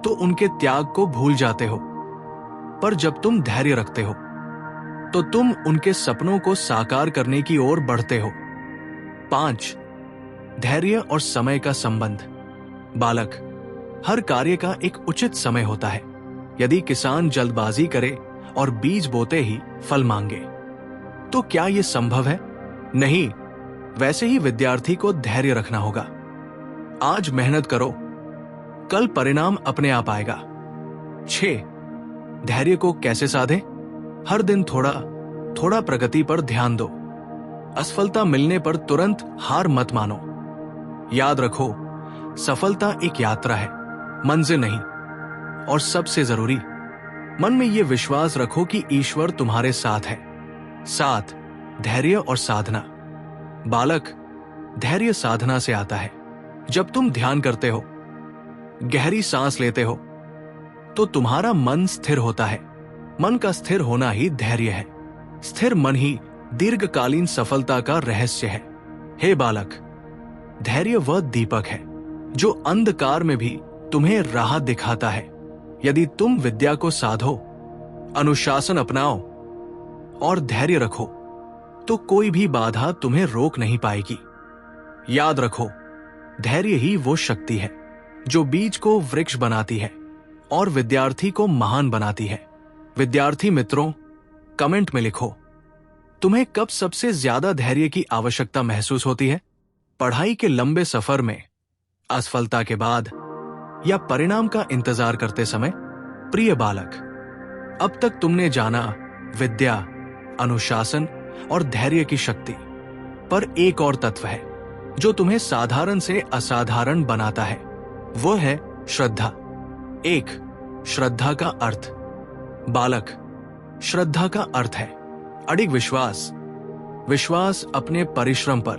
तो उनके त्याग को भूल जाते हो, पर जब तुम धैर्य रखते हो तो तुम उनके सपनों को साकार करने की ओर बढ़ते हो। 5. धैर्य और समय का संबंध। बालक, हर कार्य का एक उचित समय होता है। यदि किसान जल्दबाजी करे और बीज बोते ही फल मांगे तो क्या यह संभव है? नहीं। वैसे ही विद्यार्थी को धैर्य रखना होगा। आज मेहनत करो, कल परिणाम अपने आप आएगा। 6. धैर्य को कैसे साधें? हर दिन थोड़ा थोड़ा प्रगति पर ध्यान दो। असफलता मिलने पर तुरंत हार मत मानो। याद रखो, सफलता एक यात्रा है, मंजिल नहीं। और सबसे जरूरी, मन में यह विश्वास रखो कि ईश्वर तुम्हारे साथ है। 7. धैर्य और साधना। बालक, धैर्य साधना से आता है। जब तुम ध्यान करते हो, गहरी सांस लेते हो, तो तुम्हारा मन स्थिर होता है। मन का स्थिर होना ही धैर्य है। स्थिर मन ही दीर्घकालीन सफलता का रहस्य है। हे बालक, धैर्य वह दीपक है जो अंधकार में भी तुम्हें राह दिखाता है। यदि तुम विद्या को साधो, अनुशासन अपनाओ और धैर्य रखो, तो कोई भी बाधा तुम्हें रोक नहीं पाएगी। याद रखो, धैर्य ही वो शक्ति है जो बीज को वृक्ष बनाती है और विद्यार्थी को महान बनाती है। विद्यार्थी मित्रों, कमेंट में लिखो, तुम्हें कब सबसे ज्यादा धैर्य की आवश्यकता महसूस होती है? पढ़ाई के लंबे सफर में, असफलता के बाद, या परिणाम का इंतजार करते समय? प्रिय बालक, अब तक तुमने जाना विद्या, अनुशासन और धैर्य की शक्ति। पर एक और तत्व है जो तुम्हें साधारण से असाधारण बनाता है, वो है श्रद्धा। एक, श्रद्धा का अर्थ। बालक, श्रद्धा का अर्थ है अडिग विश्वास। विश्वास अपने परिश्रम पर,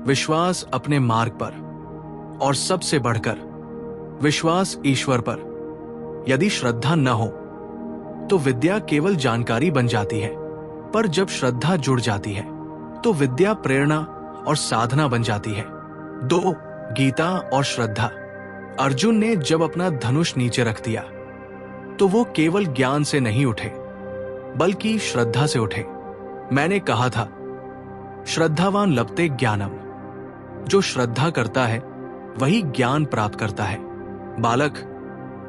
विश्वास अपने मार्ग पर, और सबसे बढ़कर विश्वास ईश्वर पर। यदि श्रद्धा न हो तो विद्या केवल जानकारी बन जाती है, पर जब श्रद्धा जुड़ जाती है तो विद्या प्रेरणा और साधना बन जाती है। 2, गीता और श्रद्धा। अर्जुन ने जब अपना धनुष नीचे रख दिया तो वो केवल ज्ञान से नहीं उठे, बल्कि श्रद्धा से उठे। मैंने कहा था, श्रद्धावान लभते ज्ञानम। जो श्रद्धा करता है वही ज्ञान प्राप्त करता है। बालक,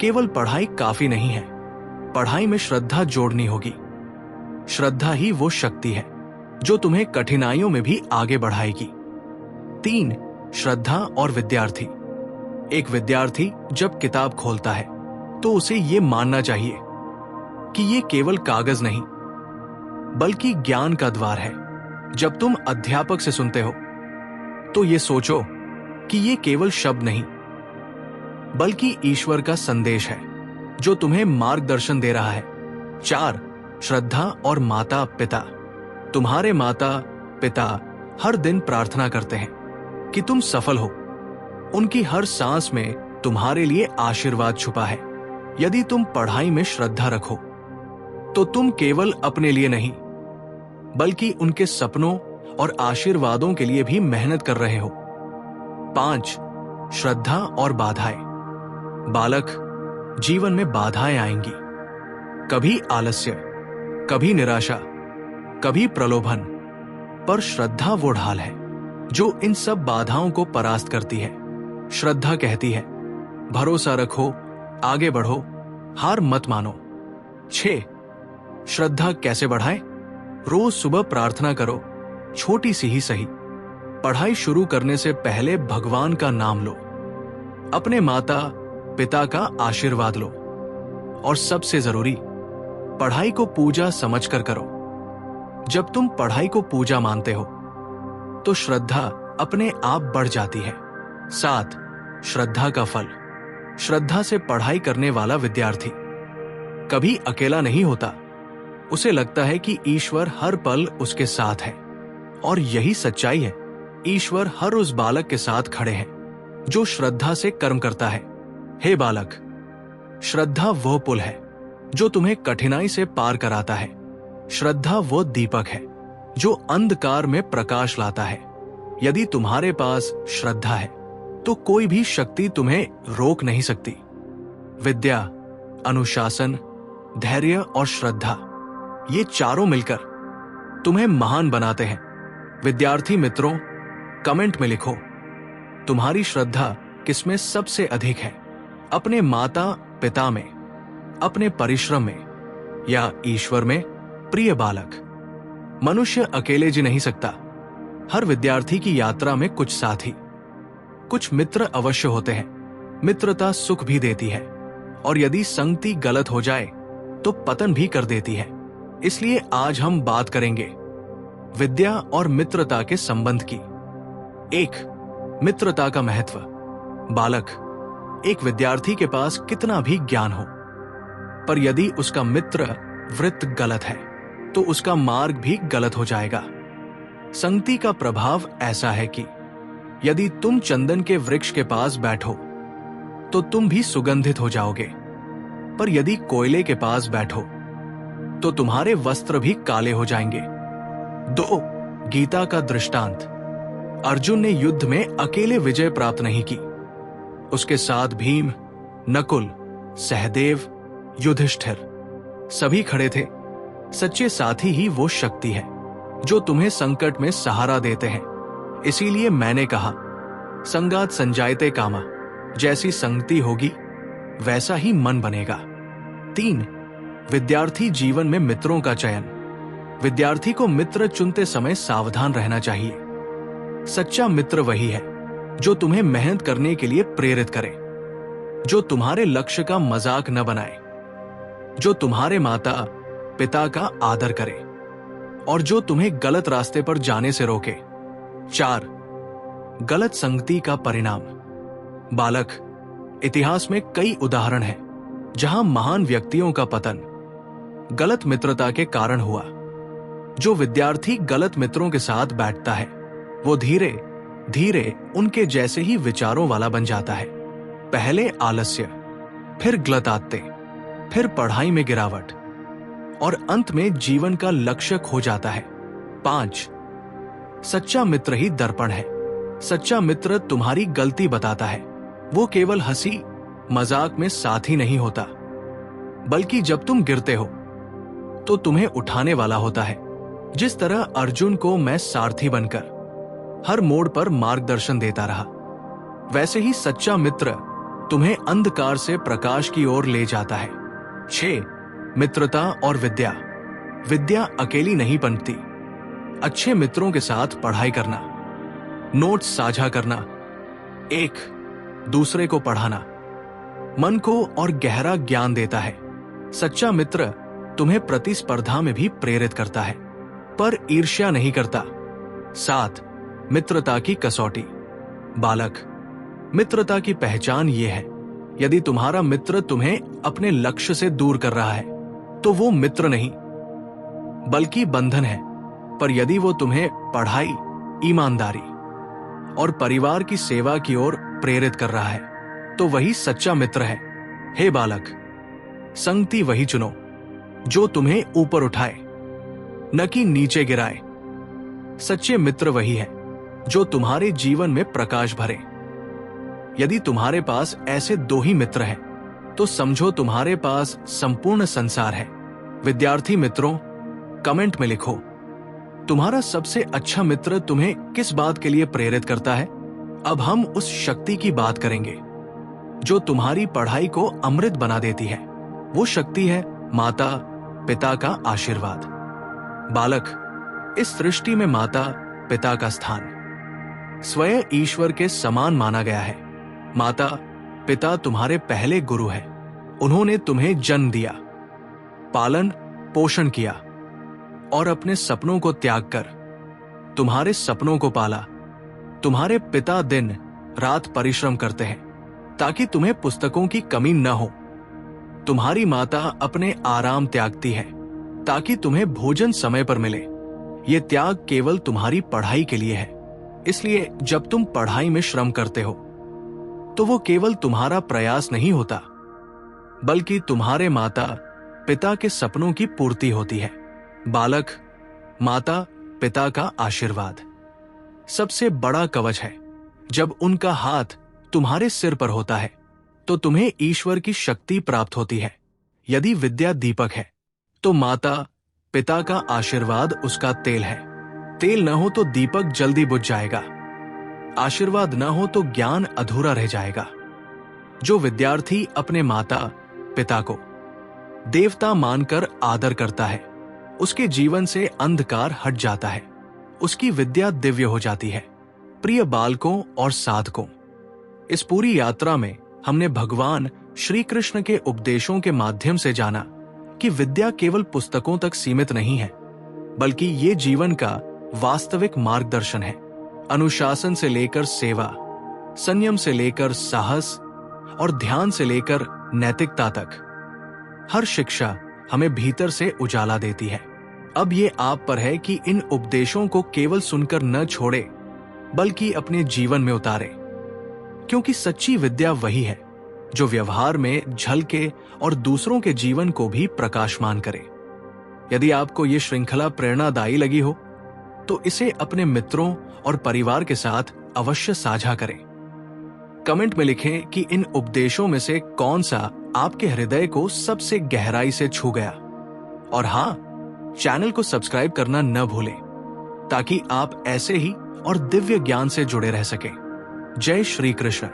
केवल पढ़ाई काफी नहीं है, पढ़ाई में श्रद्धा जोड़नी होगी। श्रद्धा ही वो शक्ति है जो तुम्हें कठिनाइयों में भी आगे बढ़ाएगी। 3, श्रद्धा और विद्यार्थी। एक विद्यार्थी जब किताब खोलता है तो उसे ये मानना चाहिए कि ये केवल कागज नहीं, बल्कि ज्ञान का द्वार है। जब तुम अध्यापक से सुनते हो तो ये सोचो कि ये केवल शब्द नहीं, बल्कि ईश्वर का संदेश है जो तुम्हें मार्गदर्शन दे रहा है। 4, श्रद्धा और माता पिता। तुम्हारे माता पिता हर दिन प्रार्थना करते हैं कि तुम सफल हो। उनकी हर सांस में तुम्हारे लिए आशीर्वाद छुपा है। यदि तुम पढ़ाई में श्रद्धा रखो तो तुम केवल अपने लिए नहीं, बल्कि उनके सपनों और आशीर्वादों के लिए भी मेहनत कर रहे हो। 5, श्रद्धा और बाधाएं। बालक, जीवन में बाधाएं आएंगी, कभी आलस्य, कभी निराशा, कभी प्रलोभन, पर श्रद्धा वो ढाल है जो इन सब बाधाओं को परास्त करती है। श्रद्धा कहती है, भरोसा रखो, आगे बढ़ो, हार मत मानो। 6, श्रद्धा कैसे बढ़ाएं? रोज सुबह प्रार्थना करो, छोटी सी ही सही। पढ़ाई शुरू करने से पहले भगवान का नाम लो, अपने माता पिता का आशीर्वाद लो, और सबसे जरूरी, पढ़ाई को पूजा समझकर करो। जब तुम पढ़ाई को पूजा मानते हो तो श्रद्धा अपने आप बढ़ जाती है। 7, श्रद्धा का फल। श्रद्धा से पढ़ाई करने वाला विद्यार्थी कभी अकेला नहीं होता। उसे लगता है कि ईश्वर हर पल उसके साथ है, और यही सच्चाई है। ईश्वर हर उस बालक के साथ खड़े हैं जो श्रद्धा से कर्म करता है। हे बालक, श्रद्धा वह पुल है जो तुम्हें कठिनाई से पार कराता है। श्रद्धा वो दीपक है जो अंधकार में प्रकाश लाता है। यदि तुम्हारे पास श्रद्धा है तो कोई भी शक्ति तुम्हें रोक नहीं सकती। विद्या, अनुशासन, धैर्य और श्रद्धा, ये चारों मिलकर तुम्हें महान बनाते हैं। विद्यार्थी मित्रों, कमेंट में लिखो, तुम्हारी श्रद्धा किसमें सबसे अधिक है? अपने माता पिता में, अपने परिश्रम में, या ईश्वर में? प्रिय बालक, मनुष्य अकेले जी नहीं सकता। हर विद्यार्थी की यात्रा में कुछ साथी, कुछ मित्र अवश्य होते हैं। मित्रता सुख भी देती है, और यदि संगति गलत हो जाए तो पतन भी कर देती है। इसलिए आज हम बात करेंगे विद्या और मित्रता के संबंध की। 1, मित्रता का महत्व। बालक, एक विद्यार्थी के पास कितना भी ज्ञान हो, पर यदि उसका मित्र वृत्त गलत है तो उसका मार्ग भी गलत हो जाएगा। संगति का प्रभाव ऐसा है कि यदि तुम चंदन के वृक्ष के पास बैठो तो तुम भी सुगंधित हो जाओगे, पर यदि कोयले के पास बैठो तो तुम्हारे वस्त्र भी काले हो जाएंगे। 2, गीता का दृष्टांत। अर्जुन ने युद्ध में अकेले विजय प्राप्त नहीं की। उसके साथ भीम, नकुल, सहदेव, युधिष्ठिर सभी खड़े थे। सच्चे साथी ही वो शक्ति है जो तुम्हें संकट में सहारा देते हैं। इसीलिए मैंने कहा, संगात संजायते कामा। जैसी संगति होगी वैसा ही मन बनेगा। 3. विद्यार्थी जीवन में मित्रों का चयन। विद्यार्थी को मित्र चुनते समय सावधान रहना चाहिए। सच्चा मित्र वही है जो तुम्हें मेहनत करने के लिए प्रेरित करे, जो तुम्हारे लक्ष्य का मजाक न बनाए, जो तुम्हारे माता पिता का आदर करे और जो तुम्हें गलत रास्ते पर जाने से रोके। 4. गलत संगति का परिणाम। बालक, इतिहास में कई उदाहरण हैं जहां महान व्यक्तियों का पतन गलत मित्रता के कारण हुआ। जो विद्यार्थी गलत मित्रों के साथ बैठता है वो धीरे धीरे उनके जैसे ही विचारों वाला बन जाता है। पहले आलस्य, फिर गलत आदतें, फिर पढ़ाई में गिरावट और अंत में जीवन का लक्ष्य खो जाता है। 5. सच्चा मित्र ही दर्पण है। सच्चा मित्र तुम्हारी गलती बताता है। वो केवल हंसी मजाक में साथी नहीं होता, बल्कि जब तुम गिरते हो तो तुम्हें उठाने वाला होता है। जिस तरह अर्जुन को मैं सारथी बनकर हर मोड़ पर मार्गदर्शन देता रहा, वैसे ही सच्चा मित्र तुम्हें अंधकार से प्रकाश की ओर ले जाता है। 6. मित्रता और विद्या। विद्या अकेली नहीं बनती। अच्छे मित्रों के साथ पढ़ाई करना, नोट्स साझा करना, एक दूसरे को पढ़ाना मन को और गहरा ज्ञान देता है। सच्चा मित्र तुम्हें प्रतिस्पर्धा में भी प्रेरित करता है, पर ईर्ष्या नहीं करता। 7. मित्रता की कसौटी। बालक, मित्रता की पहचान ये है, यदि तुम्हारा मित्र तुम्हें अपने लक्ष्य से दूर कर रहा है तो वो मित्र नहीं बल्कि बंधन है। पर यदि वो तुम्हें पढ़ाई, ईमानदारी और परिवार की सेवा की ओर प्रेरित कर रहा है तो वही सच्चा मित्र है। हे बालक, संगति वही चुनो जो तुम्हें ऊपर उठाए, न कि नीचे गिराए। सच्चे मित्र वही है जो तुम्हारे जीवन में प्रकाश भरे। यदि तुम्हारे पास ऐसे 2 ही मित्र हैं तो समझो तुम्हारे पास संपूर्ण संसार है। विद्यार्थी मित्रों, कमेंट में लिखो तुम्हारा सबसे अच्छा मित्र तुम्हें किस बात के लिए प्रेरित करता है। अब हम उस शक्ति की बात करेंगे जो तुम्हारी पढ़ाई को अमृत बना देती है। वो शक्ति है माता पिता का आशीर्वाद। बालक, इस सृष्टि में माता पिता का स्थान स्वयं ईश्वर के समान माना गया है। माता पिता तुम्हारे पहले गुरु हैं। उन्होंने तुम्हें जन्म दिया, पालन पोषण किया और अपने सपनों को त्याग कर तुम्हारे सपनों को पाला। तुम्हारे पिता दिन रात परिश्रम करते हैं ताकि तुम्हें पुस्तकों की कमी न हो। तुम्हारी माता अपने आराम त्यागती है ताकि तुम्हें भोजन समय पर मिले। ये त्याग केवल तुम्हारी पढ़ाई के लिए है। इसलिए जब तुम पढ़ाई में श्रम करते हो तो वो केवल तुम्हारा प्रयास नहीं होता, बल्कि तुम्हारे माता पिता के सपनों की पूर्ति होती है। बालक, माता पिता का आशीर्वाद सबसे बड़ा कवच है। जब उनका हाथ तुम्हारे सिर पर होता है तो तुम्हें ईश्वर की शक्ति प्राप्त होती है। यदि विद्या दीपक है तो माता पिता का आशीर्वाद उसका तेल है। तेल न हो तो दीपक जल्दी बुझ जाएगा। आशीर्वाद न हो तो ज्ञान अधूरा रह जाएगा। जो विद्यार्थी अपने माता पिता को देवता मानकर आदर करता है, उसके जीवन से अंधकार हट जाता है। उसकी विद्या दिव्य हो जाती है। प्रिय बालकों और साधकों, इस पूरी यात्रा में हमने भगवान श्री कृष्ण के उपदेशों के माध्यम से जाना कि विद्या केवल पुस्तकों तक सीमित नहीं है, बल्कि ये जीवन का वास्तविक मार्गदर्शन है। अनुशासन से लेकर सेवा, संयम से लेकर साहस और ध्यान से लेकर नैतिकता तक, हर शिक्षा हमें भीतर से उजाला देती है। अब ये आप पर है कि इन उपदेशों को केवल सुनकर न छोड़े, बल्कि अपने जीवन में उतारे, क्योंकि सच्ची विद्या वही है जो व्यवहार में झलके और दूसरों के जीवन को भी प्रकाशमान करे। यदि आपको ये श्रृंखला प्रेरणादायी लगी हो तो इसे अपने मित्रों और परिवार के साथ अवश्य साझा करें। कमेंट में लिखें कि इन उपदेशों में से कौन सा आपके हृदय को सबसे गहराई से छू गया। और हाँ, चैनल को सब्सक्राइब करना न भूलें ताकि आप ऐसे ही और दिव्य ज्ञान से जुड़े रह सकें। जय श्री कृष्ण।